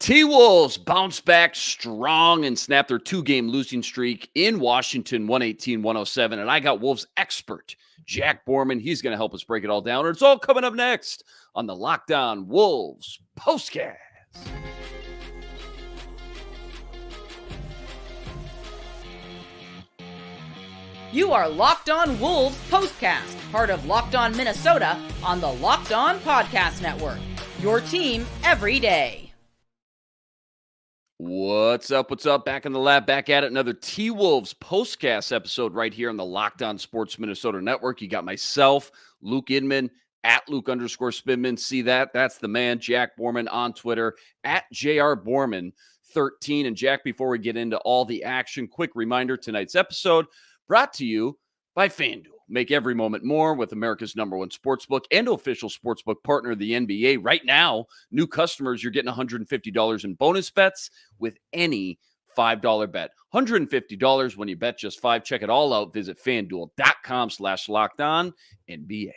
T-Wolves bounce back strong and snap their 2-game losing streak in Washington, 118-107. And I got Wolves expert, Jack Borman. He's going to help us break it all down. And it's all coming up next on the Locked On Wolves POSTCAST. You are Locked On Wolves POSTCAST, part of Locked On Minnesota on the Locked On Podcast Network. Your team every day. What's up? What's up? Back in the lab, back at it. Another T-Wolves POSTCAST episode right here on the Locked On Sports Minnesota Network. You got myself, Luke Inman, at Luke_Spinman. See that? That's the man, Jack Borman on Twitter, at JRBorman13. And Jack, before we get into all the action, quick reminder, tonight's episode brought to you by FanDuel. Make every moment more with America's #1 sportsbook and official sportsbook partner of the NBA. Right now, new customers, you're getting $150 in bonus bets with any $5 bet. $150 when you bet just $5. Check it all out. Visit FanDuel.com/LockedOnNBA.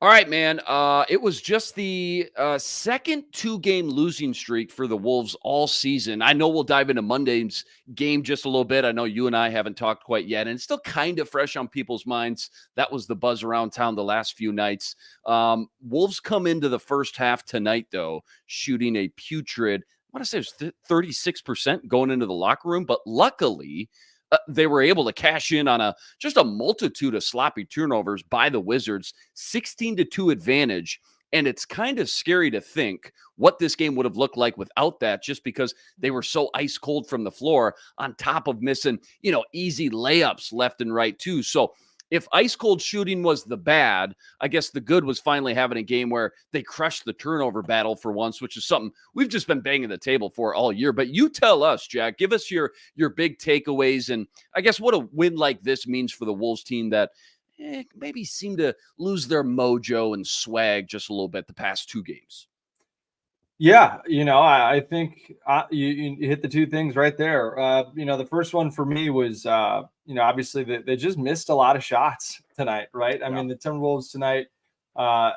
All right, man. It was just the second 2-game losing streak for the Wolves all season. I know we'll dive into Monday's game just a little bit. I know you and I haven't talked quite yet, and it's still kind of fresh on people's minds. That was the buzz around town the last few nights. Wolves come into the first half tonight, though, shooting a putrid, I want to say it was 36% going into the locker room, but luckily they were able to cash in on just a multitude of sloppy turnovers by the Wizards, 16-2 advantage. And it's kind of scary to think what this game would have looked like without that, just because they were so ice cold from the floor on top of missing, easy layups left and right too. So if ice cold shooting was the bad, I guess the good was finally having a game where they crushed the turnover battle for once, which is something we've just been banging the table for all year. But you tell us, Jack, give us your big takeaways, and I guess what a win like this means for the Wolves team that maybe seemed to lose their mojo and swag just a little bit the past 2 games. Yeah, I think you hit the 2 things right there. The first one for me was, obviously they just missed a lot of shots tonight, right? I mean, the Timberwolves tonight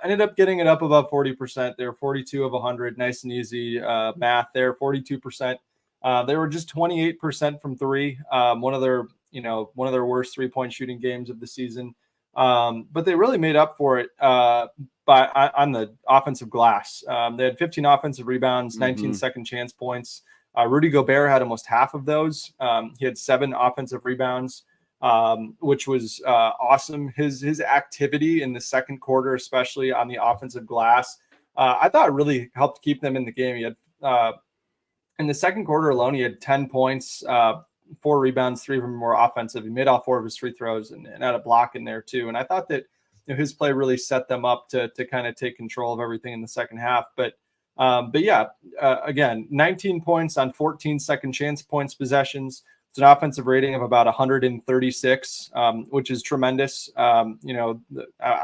ended up getting it up above 40%. They were 42 of 100, nice and easy math there, 42%. They were just 28% from 3, one of their worst 3-point shooting games of the season. But they really made up for it on the offensive glass. They had 15 offensive rebounds, 19 second chance points. Rudy Gobert had almost half of those. He had 7 offensive rebounds, which was awesome. His activity in the second quarter, especially on the offensive glass, I thought really helped keep them in the game. He had in the second quarter alone, he had 10 points, 4 rebounds, 3 of them were offensive. He made all 4 of his free throws and had a block in there too. And I thought that his play really set them up to kind of take control of everything in the second half. But yeah, again, 19 points on 14 second chance points possessions. It's an offensive rating of about 136, which is tremendous. I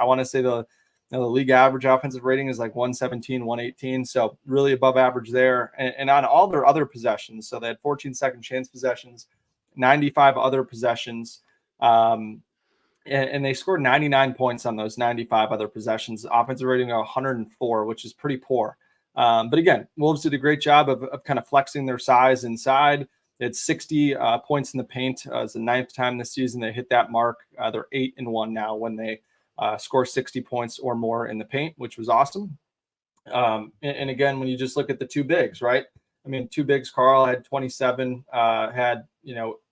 want to say the league average offensive rating is like 117, 118. So really above average there. And on all their other possessions, so they had 14 second chance possessions, 95 other possessions. And they scored 99 points on those 95 other possessions. Offensive rating of 104, which is pretty poor. But again, Wolves did a great job of kind of flexing their size inside. They had 60 points in the paint. It's the 9th time this season they hit that mark. They're 8-1 now when they score 60 points or more in the paint, which was awesome. And again, when you just look at the 2 bigs, right? I mean, 2 bigs, Carl had 27, had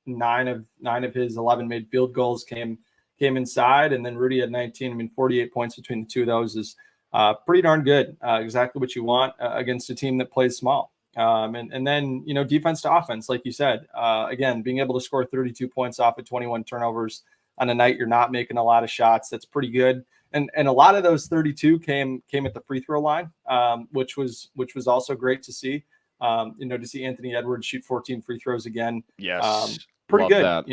9 of his 11 made field goals came inside, and then Rudy had 19. I mean, 48 points between the 2 of those is pretty darn good. Exactly what you want against a team that plays small. And then, defense to offense, like you said, again, being able to score 32 points off of 21 turnovers on a night you're not making a lot of shots, that's pretty good. And a lot of those 32 came at the free throw line, which was also great to see. To see Anthony Edwards shoot 14 free throws again. Yes. Pretty good. That.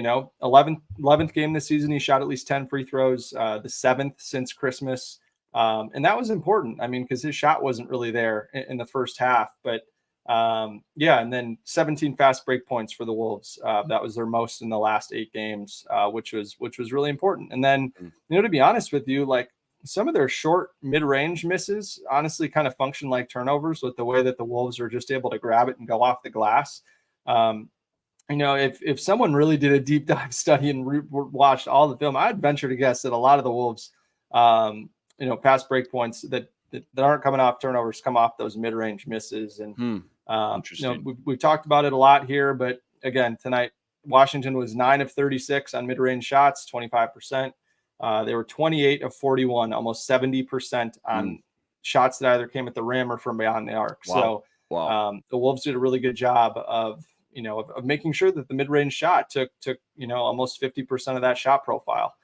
11th game this season, he shot at least 10 free throws, the 7th since Christmas. And that was important. I mean, because his shot wasn't really there in the first half, but and then 17 fast break points for the Wolves. That was their most in the last 8 games, which was really important. And then, to be honest with you, like some of their short mid-range misses honestly kind of function like turnovers with the way that the Wolves are just able to grab it and go off the glass. If someone really did a deep dive study and watched all the film, I'd venture to guess that a lot of the Wolves, fast break points that aren't coming off turnovers come off those mid-range misses. And we've talked about it a lot here, but again, tonight, Washington was 9 of 36 on mid-range shots, 25%. They were 28 of 41, almost 70% on shots that either came at the rim or from beyond the arc. Wow. So the Wolves did a really good job of making sure that the mid-range shot took almost 50% of that shot profile,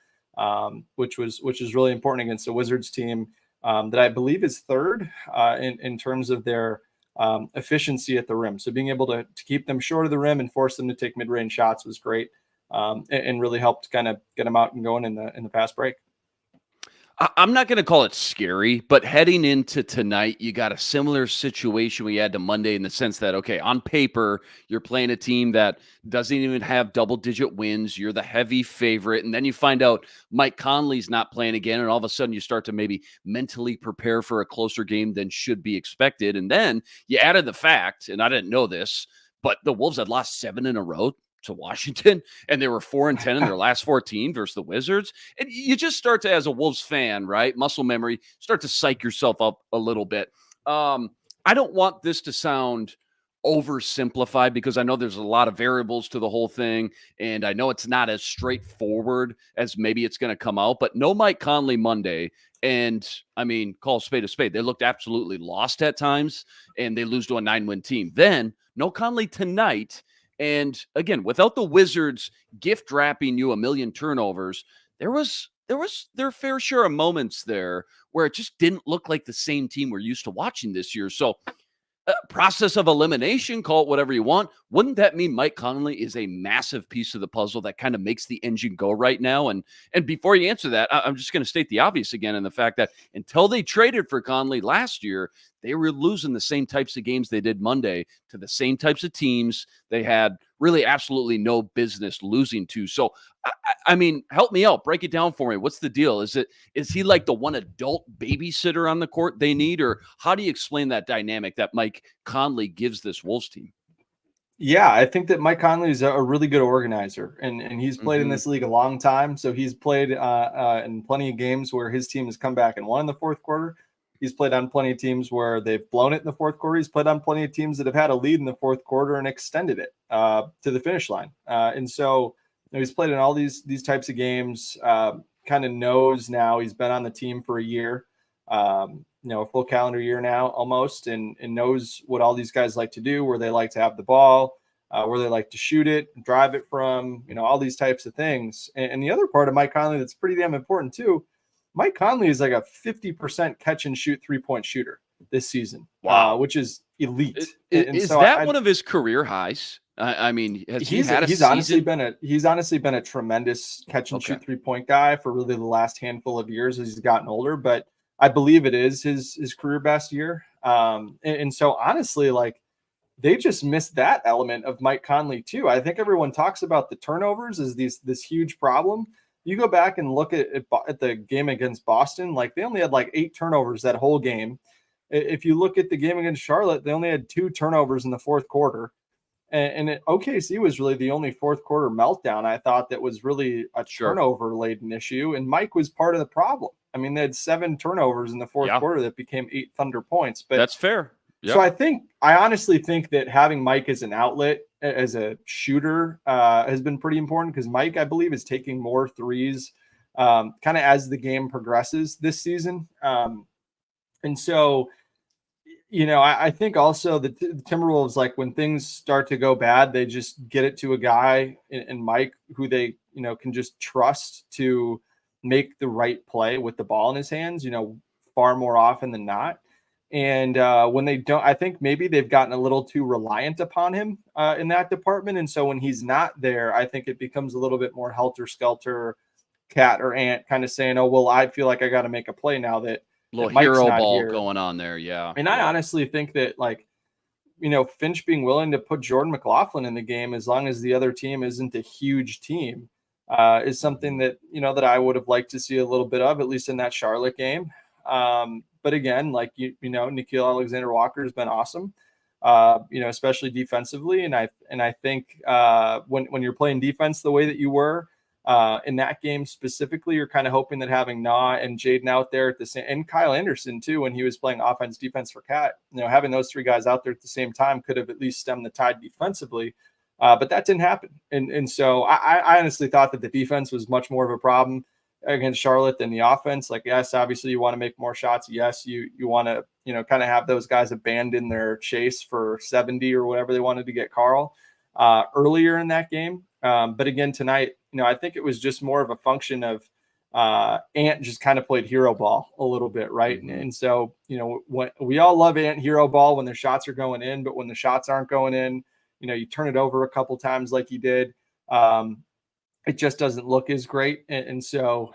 which is really important against a Wizards team that I believe is third in terms of their efficiency at the rim. So being able to keep them short of the rim and force them to take mid-range shots was great, and really helped kind of get them out and going in the fast break. I'm not going to call it scary, but heading into tonight, you got a similar situation we had to Monday in the sense that, okay, on paper, you're playing a team that doesn't even have double-digit wins. You're the heavy favorite, and then you find out Mike Conley's not playing again, and all of a sudden you start to maybe mentally prepare for a closer game than should be expected. And then you added the fact, and I didn't know this, but the Wolves had lost 7 in a row to Washington, and they were 4-10 in their last 14 versus the Wizards. And you just start to, as a Wolves fan, right, muscle memory, start to psych yourself up a little bit. I don't want this to sound oversimplified because I know there's a lot of variables to the whole thing, and I know it's not as straightforward as maybe it's going to come out, but no Mike Conley Monday. And I mean, call a spade a spade. They looked absolutely lost at times, and they lose to a 9-win team. Then no Conley tonight. And again, without the Wizards gift wrapping you a million turnovers, there was their fair share of moments there where it just didn't look like the same team we're used to watching this year. So process of elimination, call it whatever you want. Wouldn't that mean Mike Conley is a massive piece of the puzzle that kind of makes the engine go right now? And before you answer that, I'm just going to state the obvious again, in the fact that until they traded for Conley last year, they were losing the same types of games they did Monday to the same types of teams they had really absolutely no business losing to. So, I mean, help me out. Break it down for me. What's the deal? Is he like the one adult babysitter on the court they need? Or how do you explain that dynamic that Mike Conley gives this Wolves team? Yeah, I think that Mike Conley is a really good organizer, and he's played in this league a long time. So he's played in plenty of games where his team has come back and won in the fourth quarter. He's played on plenty of teams where they've blown it in the fourth quarter. He's played on plenty of teams that have had a lead in the fourth quarter and extended it to the finish line. And so he's played in all these types of games, kind of knows now. He's been on the team for a year, a full calendar year now almost, and knows what all these guys like to do, where they like to have the ball, where they like to shoot it, drive it from, all these types of things. And the other part of Mike Conley that's pretty damn important too, Mike Conley is like a 50% catch and shoot 3-point shooter this season. Wow. Which is elite. Is that one of his career highs? I mean, he's honestly been a tremendous catch and shoot 3-point guy for really the last handful of years as he's gotten older, but I believe it is his career best year. And so honestly, like, they just missed that element of Mike Conley too. I think everyone talks about the turnovers as this huge problem. You go back and look at the game against Boston, like they only had like 8 turnovers that whole game. If you look at the game against Charlotte, they only had 2 turnovers in the fourth quarter. And OKC was really the only fourth quarter meltdown I thought that was really a turnover-laden issue. And Mike was part of the problem. I mean, they had 7 turnovers in the fourth quarter that became 8 Thunder points. But that's fair. Yep. So I honestly think that having Mike as an outlet, as a shooter, has been pretty important, because Mike, I believe, is taking more threes kind of as the game progresses this season. And so, I think also the Timberwolves, like when things start to go bad, they just get it to a guy in Mike who they, can just trust to make the right play with the ball in his hands, far more often than not. And when they don't, I think maybe they've gotten a little too reliant upon him in that department. And so when he's not there, I think it becomes a little bit more helter-skelter, cat or ant kind of saying, oh, well, I feel like I got to make a play now that little Mike's hero not ball here. going on there. Yeah. And I honestly think that, like, Finch being willing to put Jordan McLaughlin in the game, as long as the other team isn't a huge team, is something that, that I would have liked to see a little bit of, at least in that Charlotte game. But again, like, Nickeil Alexander-Walker has been awesome, especially defensively. And I think when you're playing defense the way that you were in that game specifically, you're kind of hoping that having Na and Jaden out there at the same, and Kyle Anderson too, when he was playing offense, defense for Cat, having those three guys out there at the same time could have at least stemmed the tide defensively. But that didn't happen. And so I honestly thought that the defense was much more of a problem against Charlotte than the offense. Like, yes, obviously you want to make more shots. Yes, you want to, kind of have those guys abandon their chase for 70 or whatever they wanted to get Carl earlier in that game. But again, tonight, I think it was just more of a function of Ant just kind of played hero ball a little bit, right? Mm-hmm. And so, when we all love Ant hero ball when their shots are going in, but when the shots aren't going in, you turn it over a couple times like he did. It just doesn't look as great. And so,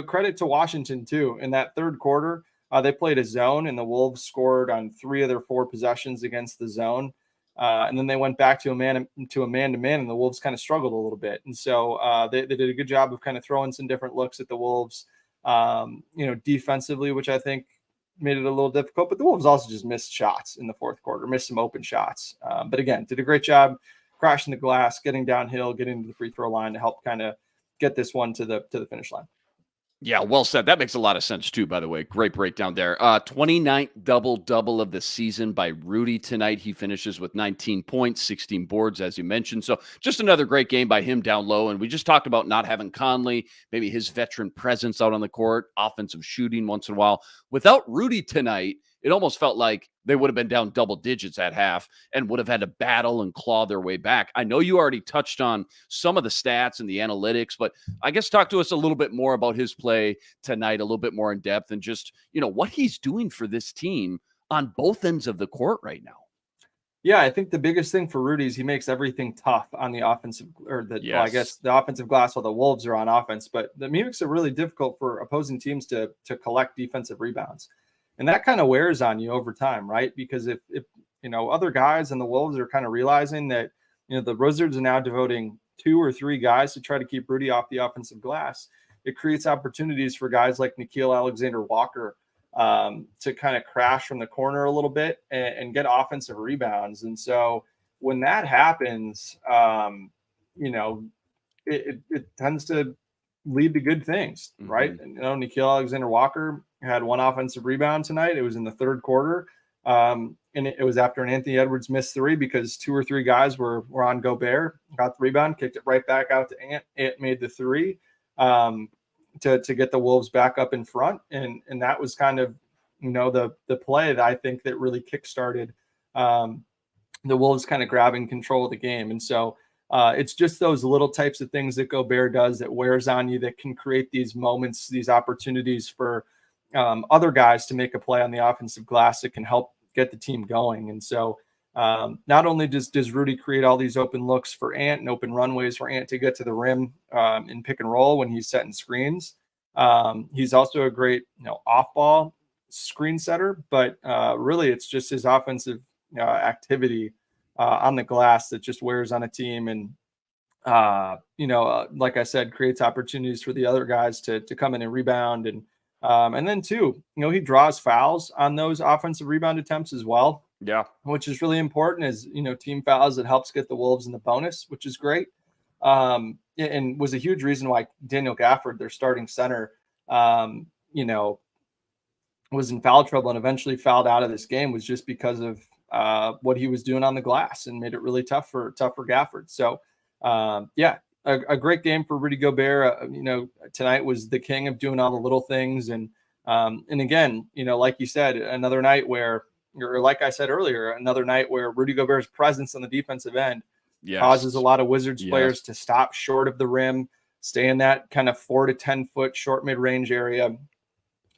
credit to Washington too. In that third quarter, they played a zone and the Wolves scored on 3 of their 4 possessions against the zone. And then they went back to a man-to-man, and the Wolves kind of struggled a little bit. And so they did a good job of kind of throwing some different looks at the Wolves, defensively, which I think made it a little difficult. But the Wolves also just missed shots in the fourth quarter, missed some open shots. But again, did a great job crashing the glass, getting downhill, getting to the free throw line to help kind of get this one to the finish line. Yeah, well said. That makes a lot of sense too, by the way. Great breakdown there. 29th double-double of the season by Rudy tonight. He finishes with 19 points, 16 boards, as you mentioned. So just another great game by him down low. And we just talked about not having Conley, maybe his veteran presence out on the court, offensive shooting once in a while. Without Rudy tonight, it almost felt like they would have been down double digits at half and would have had to battle and claw their way back. I know you already touched on some of the stats and the analytics, but I guess talk to us a little bit more about his play tonight, a little bit more in depth, and just, what he's doing for this team on both ends of the court right now. Yeah, I think the biggest thing for Rudy is he makes everything tough on the offensive, Yes. I guess the offensive glass while the Wolves are on offense, but that makes it really difficult for opposing teams to collect defensive rebounds. And that kind of wears on you over time, right? Because if other guys and the Wolves are kind of realizing that, the Wizards are now devoting 2 or 3 guys to try to keep Rudy off the offensive glass, it creates opportunities for guys like Nickeil Alexander-Walker to kind of crash from the corner a little bit and get offensive rebounds. And so when that happens, it tends to lead to good things, right? Mm-hmm. And, Nickeil Alexander-Walker had 1 offensive rebound tonight. It was in the third quarter. And it was after an Anthony Edwards missed 3 because 2 or 3 guys were on Gobert, got the rebound, kicked it right back out to Ant. Ant made the 3 to get the Wolves back up in front. And that was kind of, the play that I think that really kickstarted the Wolves kind of grabbing control of the game. And so it's just those little types of things that Gobert does that wears on you, that can create these moments, these opportunities for other guys to make a play on the offensive glass that can help get the team going. And so not only does Rudy create all these open looks for Ant and open runways for Ant to get to the rim in pick and roll when he's setting screens, he's also a great off-ball screen setter. But really, it's just his offensive activity on the glass that just wears on a team and like I said, creates opportunities for the other guys to come in and rebound. And then too, he draws fouls on those offensive rebound attempts as well. Yeah. Which is really important as, team fouls. It helps get the Wolves in the bonus, which is great. And was a huge reason why Daniel Gafford, their starting center, was in foul trouble and eventually fouled out of this game, was just because of what he was doing on the glass and made it really tough for Gafford. So a great game for Rudy Gobert. Tonight was the king of doing all the little things. And again, like you said, another night where, or like I said earlier, another night where Rudy Gobert's presence on the defensive end causes a lot of Wizards players to stop short of the rim, stay in that kind of 4 to 10 foot short mid-range area.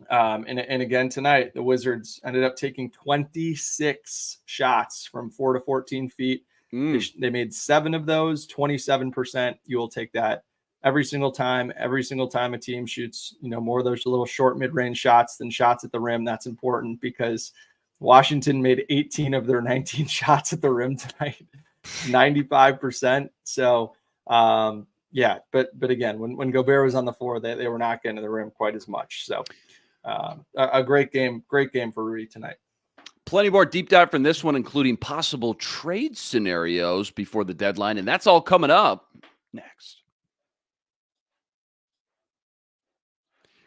And again, tonight, the Wizards ended up taking 26 shots from 4 to 14 feet. They made 7 of those, 27%. You will take that every single time. Every single time a team shoots, more of those little short mid-range shots than shots at the rim. That's important because Washington made 18 of their 19 shots at the rim tonight, 95%. So, Yeah, but again, when Gobert was on the floor, they were not getting to the rim quite as much. So a great game for Rudy tonight. Plenty more deep dive from this one, including possible trade scenarios before the deadline, and that's all coming up next.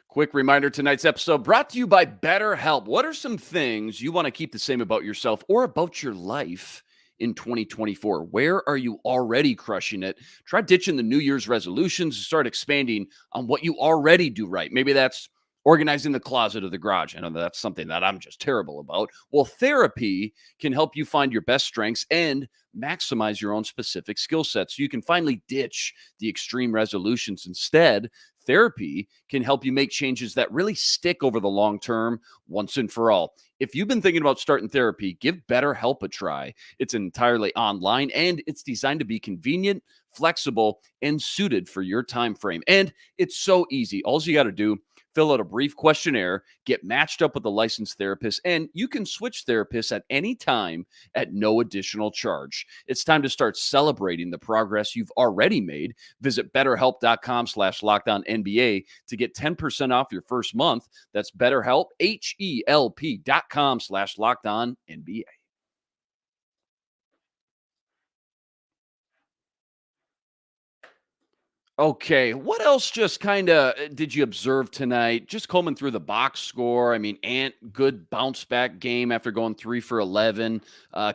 Quick reminder, tonight's episode brought to you by BetterHelp. What are some things you want to keep the same about yourself or about your life in 2024? Where are you already crushing it? Try ditching the New Year's resolutions and start expanding on what you already do right. Maybe that's organizing the closet or the garage. I know that's something that I'm just terrible about. Well, therapy can help you find your best strengths and maximize your own specific skill sets so you can finally ditch the extreme resolutions. Instead, therapy can help you make changes that really stick over the long term once and for all. If you've been thinking about starting therapy, give BetterHelp a try. It's entirely online and it's designed to be convenient, flexible, and suited for your time frame. And it's so easy. All you got to do, fill out a brief questionnaire, get matched up with a licensed therapist, and you can switch therapists at any time at no additional charge. It's time to start celebrating the progress you've already made. Visit BetterHelp.com/LockedOnNBA to get 10% off your first month. That's BetterHelp, HELP.com/LockedOnNBA. Okay, what else just kind of did you observe tonight? Just combing through the box score. I mean, Ant, good bounce back game after going 3 for 11.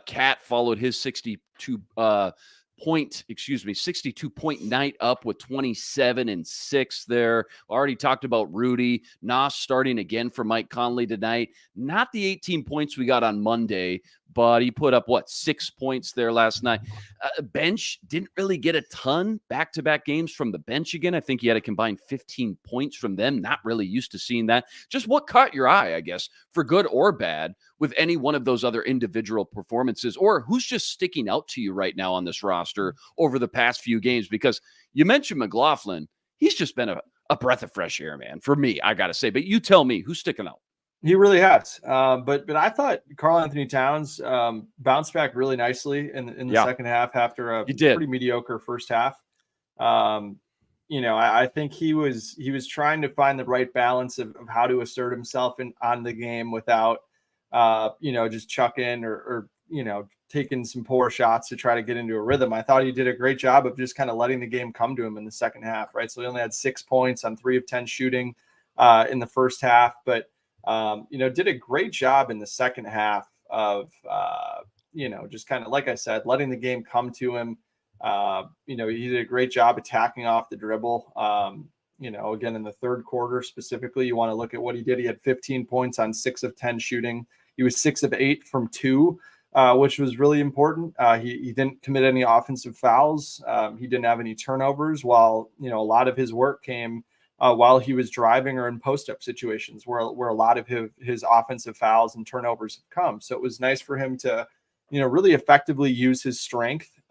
Cat followed his 62-point night up with 27 and 6 there. Already talked about Rudy. Nas starting again for Mike Conley tonight. Not the 18 points we got on Monday, but he put up, 6 points there last night. Bench didn't really get a ton back-to-back games from the bench again. I think he had a combined 15 points from them. Not really used to seeing that. Just what caught your eye, I guess, for good or bad, with any one of those other individual performances, or who's just sticking out to you right now on this roster over the past few games? Because you mentioned McLaughlin. He's just been a breath of fresh air, man, for me, I got to say. But you tell me, who's sticking out? He really has. But I thought Karl-Anthony Towns bounced back really nicely in the second half after a pretty mediocre first half. I think he was trying to find the right balance of how to assert himself on the game without, just chucking or taking some poor shots to try to get into a rhythm. I thought he did a great job of just kind of letting the game come to him in the second half, right? So he only had 6 points on 3 of 10 shooting in the first half, but did a great job in the second half of, just kind of, like I said, letting the game come to him. He did a great job attacking off the dribble. Again, in the third quarter specifically, you want to look at what he did. He had 15 points on 6 of 10 shooting. He was 6 of 8 from 2, which was really important. He didn't commit any offensive fouls. He didn't have any turnovers, while, a lot of his work came while he was driving or in post-up situations where a lot of his offensive fouls and turnovers have come. So it was nice for him to, really effectively use his strength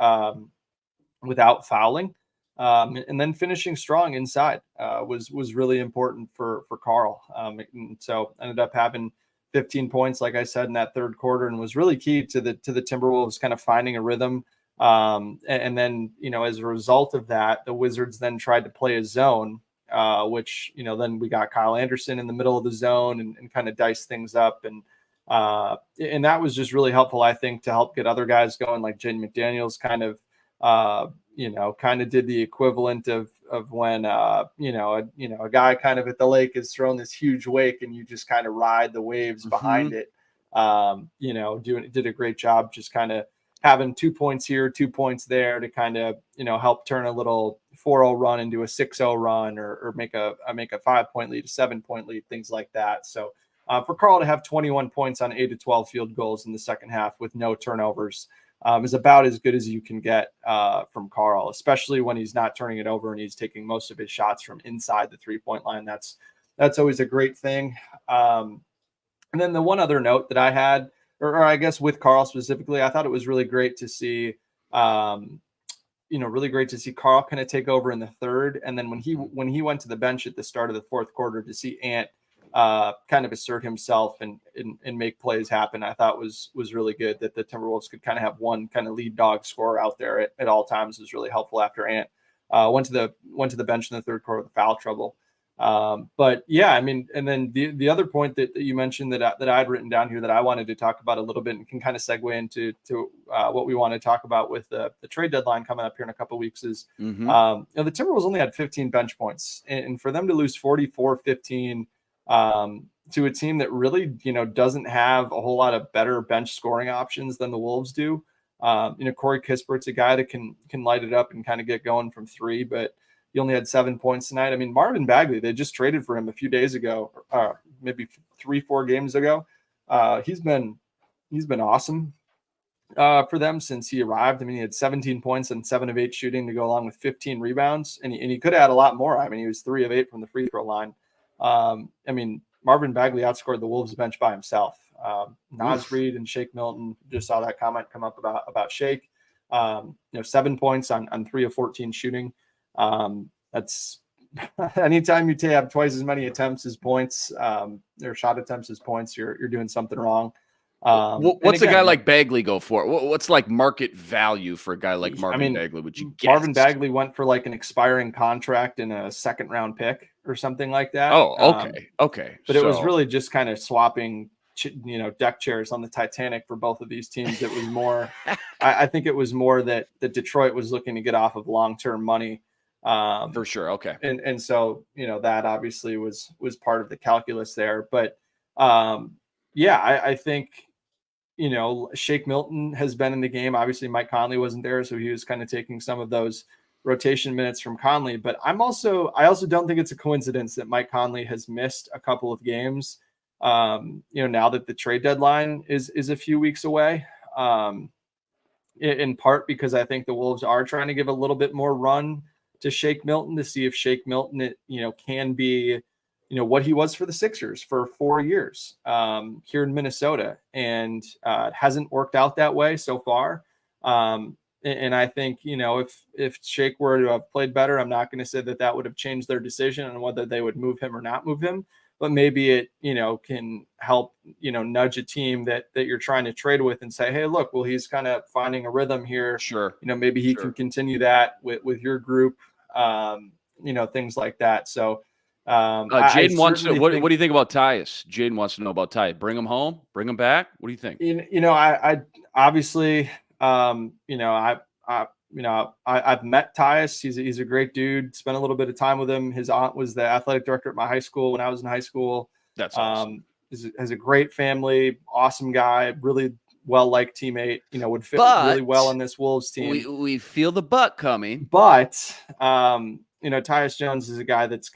without fouling. And then finishing strong inside was really important for Karl. And so ended up having 15 points, like I said, in that third quarter, and was really key to the Timberwolves kind of finding a rhythm. And then, as a result of that, the Wizards then tried to play a zone, which, then we got Kyle Anderson in the middle of the zone and kind of diced things up. And that was just really helpful, I think, to help get other guys going, like Jaden McDaniels kind of did the equivalent of when, a guy kind of at the lake is throwing this huge wake and you just kind of ride the waves behind it. Did a great job just kind of having 2 points here, 2 points there to kind of, help turn a little 4-0 run into a 6-0 run or make a 5-point lead, a 7-point lead, things like that. So for Karl to have 21 points on 8 of 12 field goals in the second half with no turnovers is about as good as you can get from Karl, especially when he's not turning it over and he's taking most of his shots from inside the 3-point line. That's always a great thing. And then the one other note that I had, or I guess with Karl specifically, I thought it was really great to see, really great to see Karl kind of take over in the third. And then when he went to the bench at the start of the fourth quarter, to see Ant kind of assert himself and make plays happen, I thought was really good. That the Timberwolves could kind of have one kind of lead dog scorer out there at all times was really helpful after Ant went to the bench in the third quarter with foul trouble. But yeah, I mean, and then the other point that you mentioned that I had written down here that I wanted to talk about a little bit and can kind of segue into what we want to talk about with the trade deadline coming up here in a couple of weeks is, the Timberwolves only had 15 bench points, and for them to lose 44-15 to a team that really, doesn't have a whole lot of better bench scoring options than the Wolves do. Corey Kispert's a guy that can light it up and kind of get going from three, but he only had 7 points tonight. I mean, Marvin Bagley, they just traded for him a few days ago, maybe 3-4 games ago. He's been awesome for them since he arrived. I mean, he had 17 points and 7 of 8 shooting to go along with 15 rebounds, and he could have had a lot more. I mean, he was 3 of 8 from the free throw line. I mean, Marvin Bagley outscored the Wolves bench by himself. Naz Reid and Shake Milton, just saw that comment come up about Shake. 7 points on 3 of 14 shooting. That's anytime you have twice as many attempts as points, or shot attempts as points, you're doing something wrong. What's a guy like Bagley go for? What's like market value for a guy like Marvin Bagley? Would you guess? Marvin Bagley went for like an expiring contract and a second round pick or something like that. Oh, okay. But it was really just kind of swapping, deck chairs on the Titanic for both of these teams. It was more, I think it was more that Detroit was looking to get off of long-term money. For sure. Okay. And so, that obviously was part of the calculus there. But I think, Shake Milton has been in the game. Obviously, Mike Conley wasn't there, so he was kind of taking some of those rotation minutes from Conley. But I also don't think it's a coincidence that Mike Conley has missed a couple of games. Now that the trade deadline is a few weeks away. In part because I think the Wolves are trying to give a little bit more run to Shake Milton to see if Shake Milton, can be, what he was for the Sixers for 4 years here in Minnesota. And it hasn't worked out that way so far. And I think, if Shake were to have played better, I'm not going to say that would have changed their decision on whether they would move him or not move him. But maybe it, can help, nudge a team that you're trying to trade with and say, hey, look, well, he's kind of finding a rhythm here. Sure. Maybe he can continue that with your group, things like that. So Jaden wants to know, what do you think about Tyus? Jaden wants to know about Tyus. Bring him home, bring him back. What do you think? I obviously, I've met Tyus. He's a great dude. Spent a little bit of time with him. His aunt was the athletic director at my high school when I was in high school. That's awesome. Has a great family, awesome guy, really well-liked teammate, would fit really well in this Wolves team. We feel the butt coming. But, Tyus Jones is a guy that's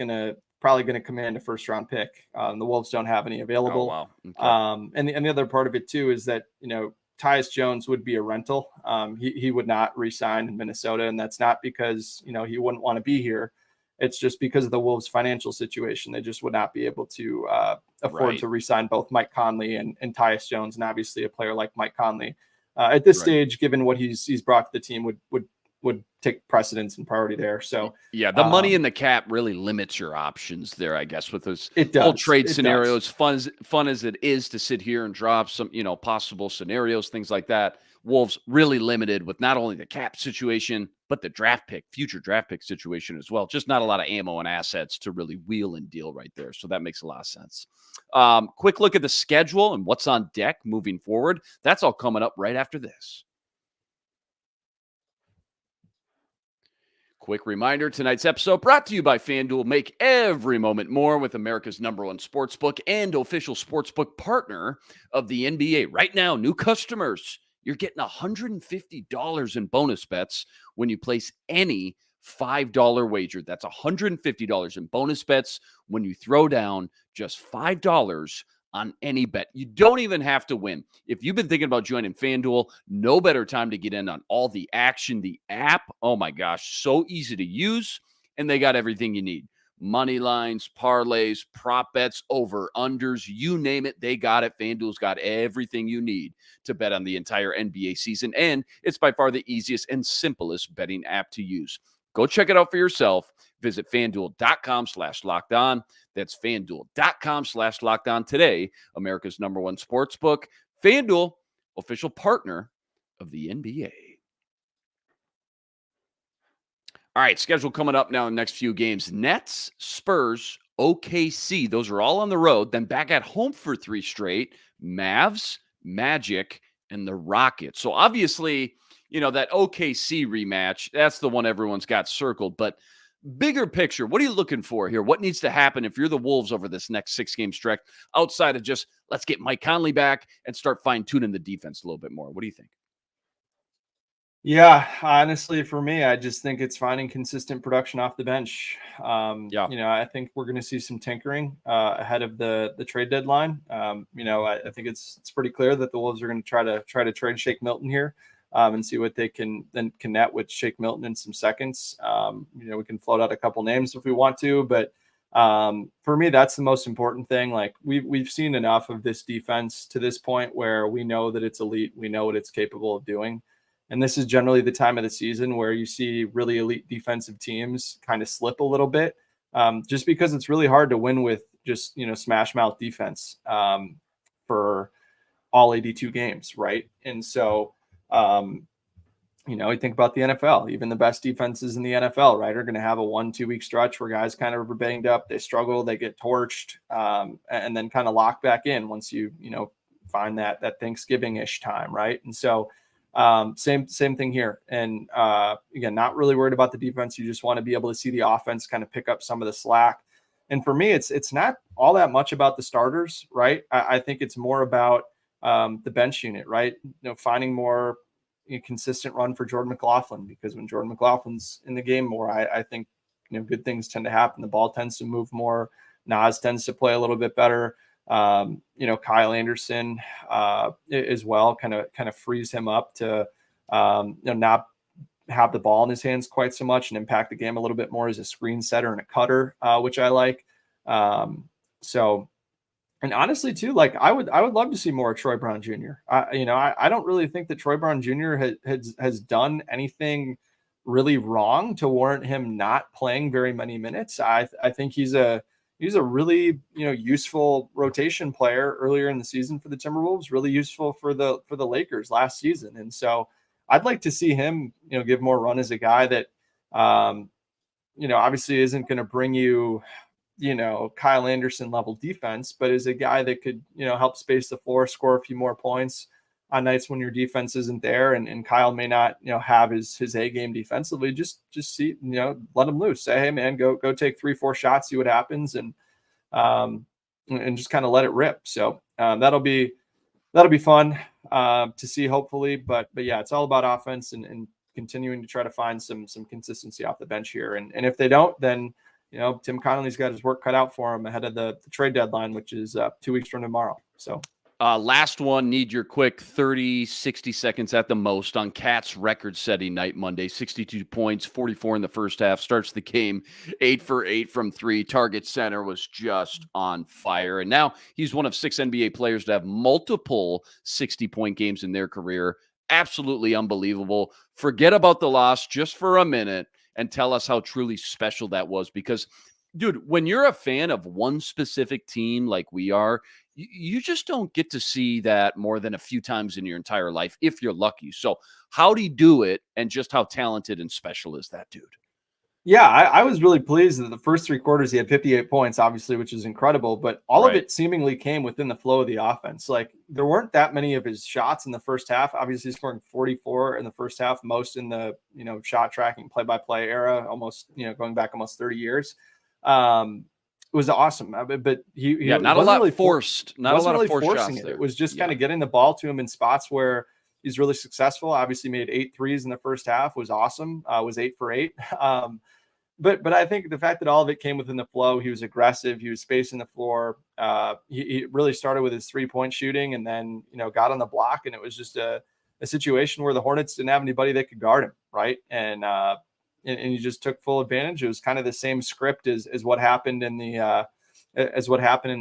probably going to command a first-round pick. The Wolves don't have any available. Oh, wow. Okay. And the other part of it, too, is that, Tyus Jones would be a rental. He would not re-sign in Minnesota, and that's not because, he wouldn't want to be here. It's just because of the Wolves' financial situation. They just would not be able to afford to re-sign both Mike Conley and Tyus Jones, and obviously a player like Mike Conley at this stage, given what he's brought to the team, would take precedence and priority there. So yeah, the money in the cap really limits your options there, I guess, with those whole trade scenarios. Fun as it is to sit here and drop some, possible scenarios, things like that. Wolves really limited with not only the cap situation, but the future draft pick situation as well. Just not a lot of ammo and assets to really wheel and deal right there. So that makes a lot of sense. Quick look at the schedule and what's on deck moving forward. That's all coming up right after this. Quick reminder, tonight's episode brought to you by FanDuel. Make every moment more with America's #1 sportsbook and official sportsbook partner of the NBA. Right now, new customers, you're getting $150 in bonus bets when you place any $5 wager. That's $150 in bonus bets when you throw down just $5 on any bet. You don't even have to win. If you've been thinking about joining FanDuel, no better time to get in on all the action. The app, oh my gosh, so easy to use, and they got everything you need. Money lines, parlays, prop bets, over-unders, you name it, they got it. FanDuel's got everything you need to bet on the entire NBA season, and it's by far the easiest and simplest betting app to use. Go check it out for yourself. Visit FanDuel.com/lockedon. That's FanDuel.com/lockedon today. America's #1 sportsbook. FanDuel, official partner of the NBA. All right, schedule coming up now in the next few games. Nets, Spurs, OKC. Those are all on the road. Then back at home for 3 straight. Mavs, Magic, and the Rockets. So obviously, that OKC rematch, that's the one everyone's got circled. But bigger picture, what are you looking for here? What needs to happen if you're the Wolves over this next 6-game stretch outside of just let's get Mike Conley back and start fine-tuning the defense a little bit more? What do you think? Yeah, honestly, for me, I just think it's finding consistent production off the bench. Yeah. I think we're going to see some tinkering ahead of the trade deadline. I think it's pretty clear that the Wolves are going to try to trade Shake Milton here and see what they can then connect with Shake Milton in some seconds. We can float out a couple names if we want to, but for me, that's the most important thing. Like we've seen enough of this defense to this point where we know that it's elite. We know what it's capable of doing. And this is generally the time of the season where you see really elite defensive teams kind of slip a little bit, just because it's really hard to win with just, smash mouth defense for all 82 games, right? And so, you think about the NFL, even the best defenses in the NFL, right, are going to have a 1-2 week stretch where guys kind of are banged up, they struggle, they get torched, and then kind of lock back in once you find that Thanksgiving-ish time, right? And so, same thing here. And again, not really worried about the defense. You just want to be able to see the offense kind of pick up some of the slack. And for me, it's not all that much about the starters, right? I think it's more about the bench unit, right? Finding more consistent run for Jordan McLaughlin, because when Jordan McLaughlin's in the game more, I think good things tend to happen. The ball tends to move more. Nas tends to play a little bit better. Kyle Anderson as well kind of frees him up to not have the ball in his hands quite so much and impact the game a little bit more as a screen setter and a cutter, which I like. And honestly too, like I would love to see more of Troy Brown Jr. I don't really think that Troy Brown Jr. has done anything really wrong to warrant him not playing very many minutes. I think he's a really useful rotation player earlier in the season for the Timberwolves, really useful for the Lakers last season. And so I'd like to see him give more run as a guy that obviously isn't going to bring you Kyle Anderson level defense, but is a guy that could help space the floor, score a few more points on nights when your defense isn't there, and Kyle may not have his A game defensively. Just see let him loose. Say, hey man, go take 3-4 shots, see what happens, and just kind of let it rip. So that'll be fun to see, hopefully. But yeah, it's all about offense and continuing to try to find some consistency off the bench here. And if they don't, then Tim Connolly's got his work cut out for him ahead of the trade deadline, which is 2 weeks from tomorrow. So. Last one, need your quick 30, 60 seconds at the most on Cat's record-setting night Monday. 62 points, 44 in the first half. Starts the game 8 for 8 from 3. Target center was just on fire. And now he's one of 6 NBA players to have multiple 60-point games in their career. Absolutely unbelievable. Forget about the loss just for a minute and tell us how truly special that was. Because, dude, when you're a fan of one specific team like we are, you just don't get to see that more than a few times in your entire life, if you're lucky. So how'd he do it, and just how talented and special is that dude? Yeah, I was really pleased that the first 3 quarters he had 58 points, obviously, which is incredible, but all of it seemingly came within the flow of the offense. Like there weren't that many of his shots in the first half, obviously scoring 44 in the first half, most in the, shot tracking play-by-play era, almost, going back almost 30 years. It was awesome, but he not a lot really forced, not a lot of forced forcing shots it. It was just kind of getting the ball to him in spots where he's really successful. Obviously made 8 threes in the first half, was awesome. Was 8 for 8. But I think the fact that all of it came within the flow, he was aggressive, he was spacing the floor. He really started with his 3-point shooting and then, got on the block, and it was just a situation where the Hornets didn't have anybody that could guard him. Right. And he just took full advantage. It was kind of the same script as what happened in the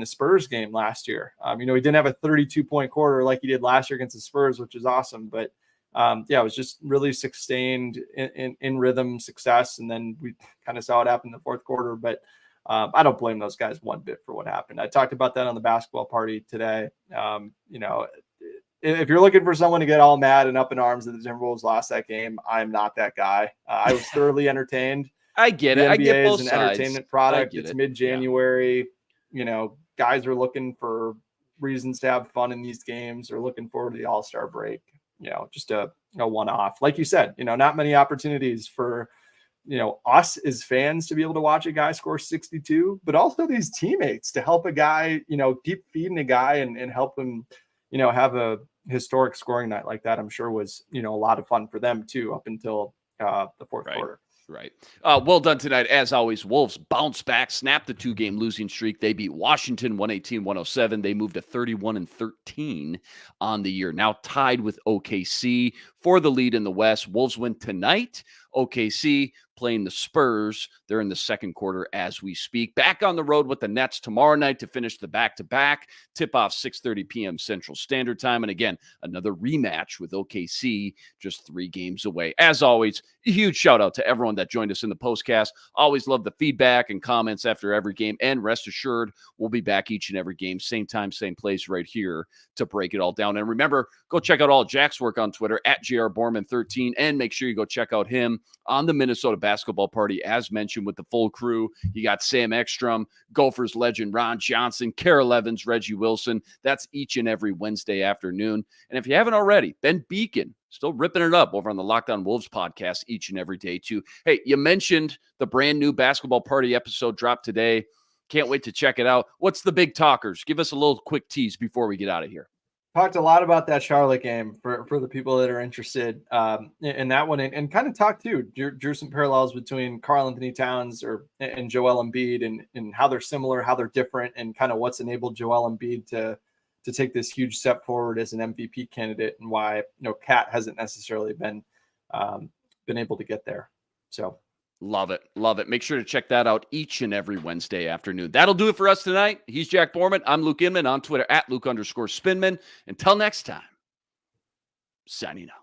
Spurs game last year. He didn't have a 32-point quarter like he did last year against the Spurs, which is awesome. But it was just really sustained in rhythm success. And then we kind of saw it happen in the fourth quarter. But I don't blame those guys one bit for what happened. I talked about that on the basketball party today. if you're looking for someone to get all mad and up in arms that the Timberwolves lost that game, I'm not that guy. I was thoroughly entertained. I get it. The I get NBA both is an sides. entertainment product. It's mid-January. Guys are looking for reasons to have fun in these games or looking forward to the All-Star break. Just a one-off. Like you said, not many opportunities for, us as fans to be able to watch a guy score 62, but also these teammates to help a guy, keep feeding a guy and help him, have a historic scoring night like that. I'm sure was, a lot of fun for them too, up until the fourth quarter. Right. Well done tonight. As always, Wolves bounce back, snap the 2-game losing streak. They beat Washington 118-107. They moved to 31-13 on the year. Now tied with OKC for the lead in the West. Wolves win tonight. OKC playing the Spurs. They're in the second quarter as we speak. Back on the road with the Nets tomorrow night to finish the back-to-back. Tip-off 6:30 p.m. Central Standard Time. And again, another rematch with OKC just 3 games away. As always, a huge shout-out to everyone that joined us in the postcast. Always love the feedback and comments after every game. And rest assured, we'll be back each and every game, same time, same place right here to break it all down. And remember, go check out all Jack's work on Twitter at JRBorman13. And make sure you go check out him on the Minnesota Basketball Party, as mentioned, with the full crew. You got Sam Ekstrom, Gophers legend Ron Johnson, Carol Evans, Reggie Wilson. That's each and every Wednesday afternoon. And if you haven't already, Ben Beacon, still ripping it up over on the Locked On Wolves podcast each and every day too. Hey, you mentioned the brand new Basketball Party episode dropped today. Can't wait to check it out. What's the big talkers? Give us a little quick tease before we get out of here. Talked a lot about that Charlotte game for the people that are interested in that one, and kind of talked too. Drew some parallels between Karl Anthony Towns and Joel Embiid and how they're similar, how they're different, and kind of what's enabled Joel Embiid to take this huge step forward as an MVP candidate, and why Cat hasn't necessarily been able to get there. So. Love it. Love it. Make sure to check that out each and every Wednesday afternoon. That'll do it for us tonight. He's Jack Borman. I'm Luke Inman on Twitter at Luke_Spinman. Until next time, signing out.